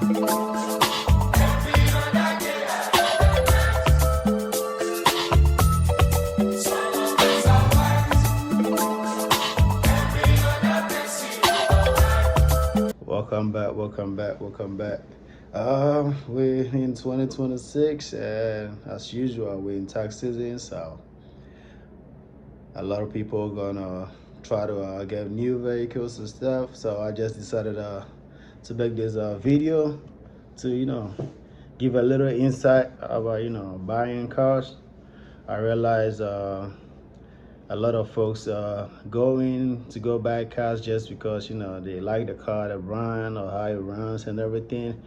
Welcome back. We're in 2026, and as usual, we're in tax season, so a lot of people are gonna try to get new vehicles and stuff. So I just decided to make this video to give a little insight about buying cars. I realize a lot of folks going to go buy cars just because they like the car, the brand, or how it runs and everything,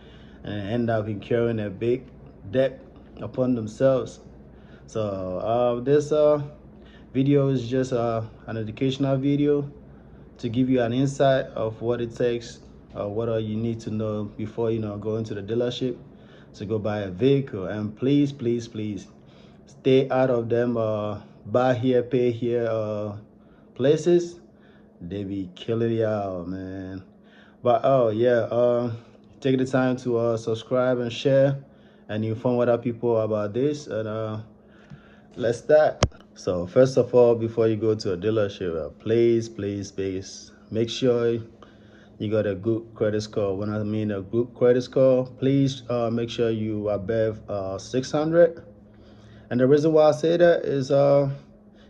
and end up incurring a big debt upon themselves. So this video is just an educational video to give you an insight of what it takes, what all you need to know before going to the dealership to go buy a vehicle. And please, please, please stay out of them buy here, pay here places. They be killing you out, man. But oh yeah, take the time to subscribe and share and inform other people about this, and let's start. So first of all, before you go to a dealership, please make sure you got a good credit score. When I mean a good credit score, please make sure you are above 600. And the reason why I say that is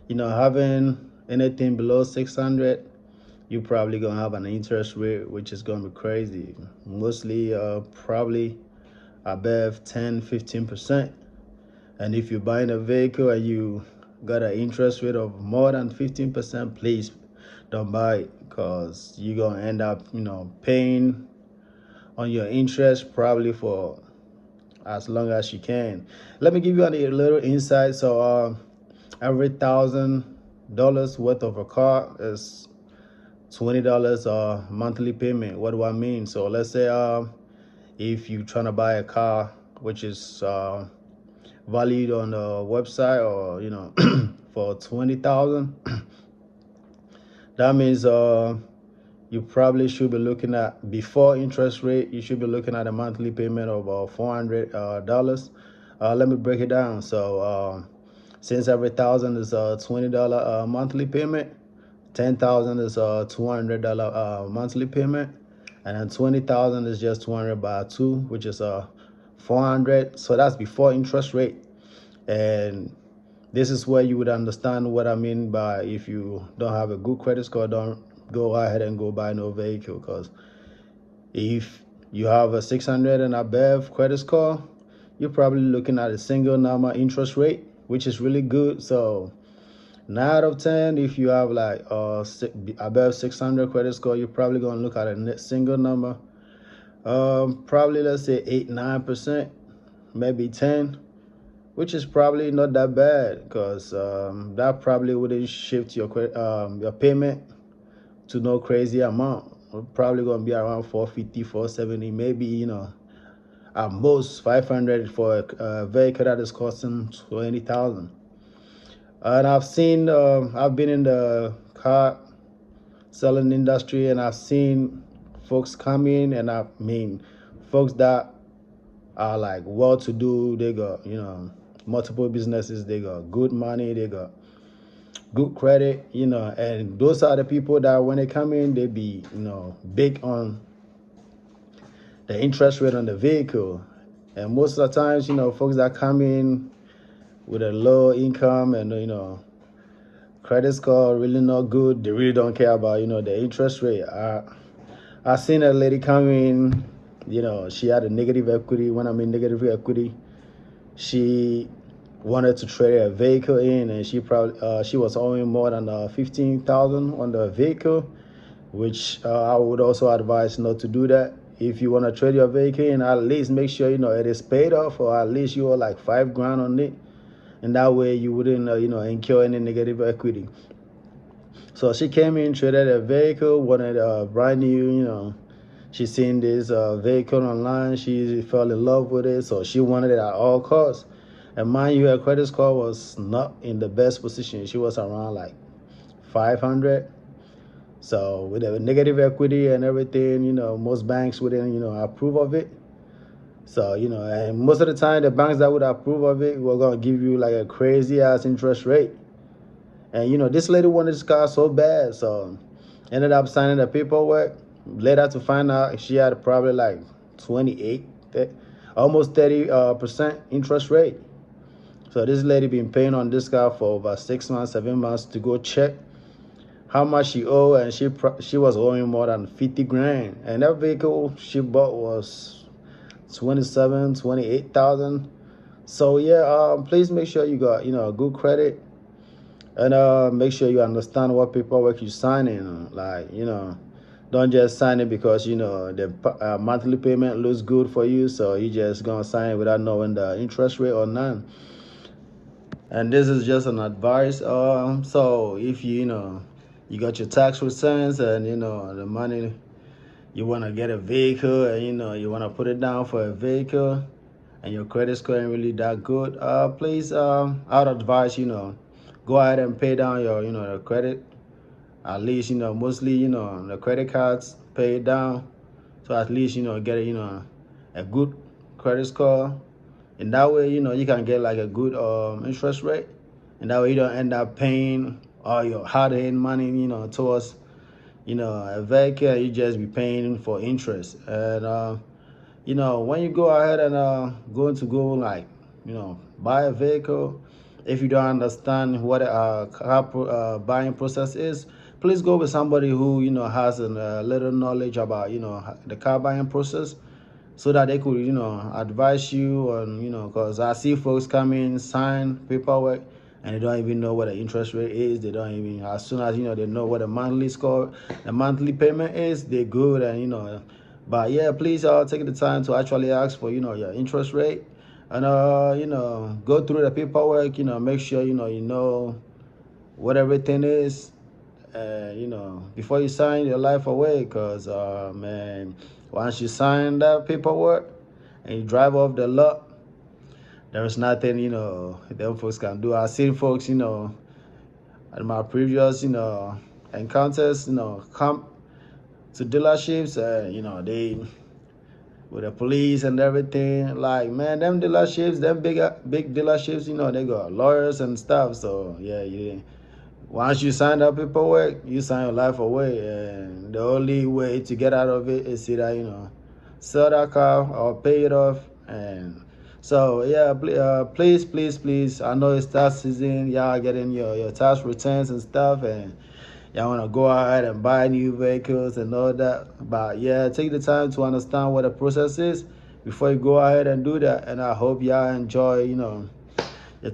having anything below 600, you probably gonna have an interest rate which is gonna be crazy, mostly probably above 10-15%. And if you're buying a vehicle and you got an interest rate of more than 15%, please don't buy it, because you're gonna end up paying on your interest probably for as long as you can. Let me give you a little insight. So every $1,000 worth of a car is $20 monthly payment. What do I mean? So let's say if you're trying to buy a car which is valued on the website, or for 20,000, that means you probably should be looking at, before interest rate, you should be looking at a monthly payment of $400. Let me break it down. So since every 1,000 is a $20 monthly payment, 10,000 is a $200 monthly payment, and then 20,000 is just 200 by 2, which is a 400. So that's before interest rate. And this is where you would understand what I mean by, if you don't have a good credit score, don't go ahead and go buy no vehicle. Because if you have a 600 and above credit score, you're probably looking at a single number interest rate, which is really good. So 9 out of 10, if you have like above 600 credit score, you're probably going to look at a single number, probably let's say 8-9%, maybe 10, which is probably not that bad, because that probably wouldn't shift your payment to no crazy amount. We're probably going to be around 450, 470, maybe at most 500 for a vehicle that is costing 20,000. And I've been in the car selling industry, and I've seen folks come in, and I mean folks that are like well-to-do. They got multiple businesses, they got good money, they got good credit, and those are the people that when they come in, they be big on the interest rate on the vehicle. And most of the times, folks that come in with a low income and credit score really not good, they really don't care about the interest rate. I seen a lady come in, she had a negative equity. When I mean negative equity, she wanted to trade a vehicle in, and she was owing more than 15,000 on the vehicle, which I would also advise not to do that. If you want to trade your vehicle in, at least make sure it is paid off, or at least you owe like $5,000 on it, and that way you wouldn't incur any negative equity. So she came in, traded a vehicle, wanted a brand new. She seen this vehicle online, she fell in love with it, so she wanted it at all costs. And mind you, her credit score was not in the best position. She was around like 500. So with a negative equity and everything, most banks wouldn't approve of it. So, and most of the time, the banks that would approve of it were going to give you like a crazy ass interest rate. And, this lady wanted this car so bad. So, ended up signing the paperwork. Later to find out she had probably like 28, almost 30% interest rate. So, this lady been paying on this car for about 6 months, 7 months to go check how much she owed, and she was owing more than 50 grand. And that vehicle she bought was 28,000. So yeah, please make sure you got good credit, and make sure you understand what paperwork you signing. Like, don't just sign it because the monthly payment looks good for you, so you just gonna sign it without knowing the interest rate or none. And this is just an advice. So if you got your tax returns, and the money, you want to get a vehicle, and you want to put it down for a vehicle, and your credit score ain't really that good, please, I'd advise, go ahead and pay down your the credit. At least, mostly, the credit cards, pay it down, so at least get a good credit score. And that way, you can get like a good interest rate. And that way you don't end up paying all your hard-earned money, towards, a vehicle. You just be paying for interest. And, when you go ahead and go like, buy a vehicle, if you don't understand what a car buying process is, please go with somebody who, has a little knowledge about, the car buying process, so that they could, advise you on, because I see folks come in, sign paperwork, and they don't even know what the interest rate is. They don't even, as soon as, they know what the monthly payment is, they're good. And, but yeah, please take the time to actually ask for, your interest rate. And, go through the paperwork, make sure, you know what everything is, before you sign your life away. Because, man, once you sign that paperwork and you drive off the lot, there's nothing, them folks can do. I've seen folks, in my previous, encounters, come to dealerships, they, with the police and everything. Like, man, them dealerships, them big dealerships, they got lawyers and stuff. So yeah, once you sign that paperwork, you sign your life away. And the only way to get out of it is either, sell that car or pay it off. And so yeah, please, I know it's tax season. Y'all getting your tax returns and stuff, and y'all want to go ahead and buy new vehicles and all that. But yeah, take the time to understand what the process is before you go ahead and do that. And I hope y'all enjoy, your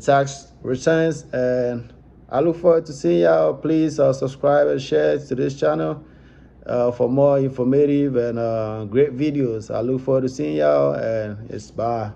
tax returns. And I look forward to seeing y'all. Please subscribe and share to this channel for more informative and great videos. I look forward to seeing y'all, and it's bye.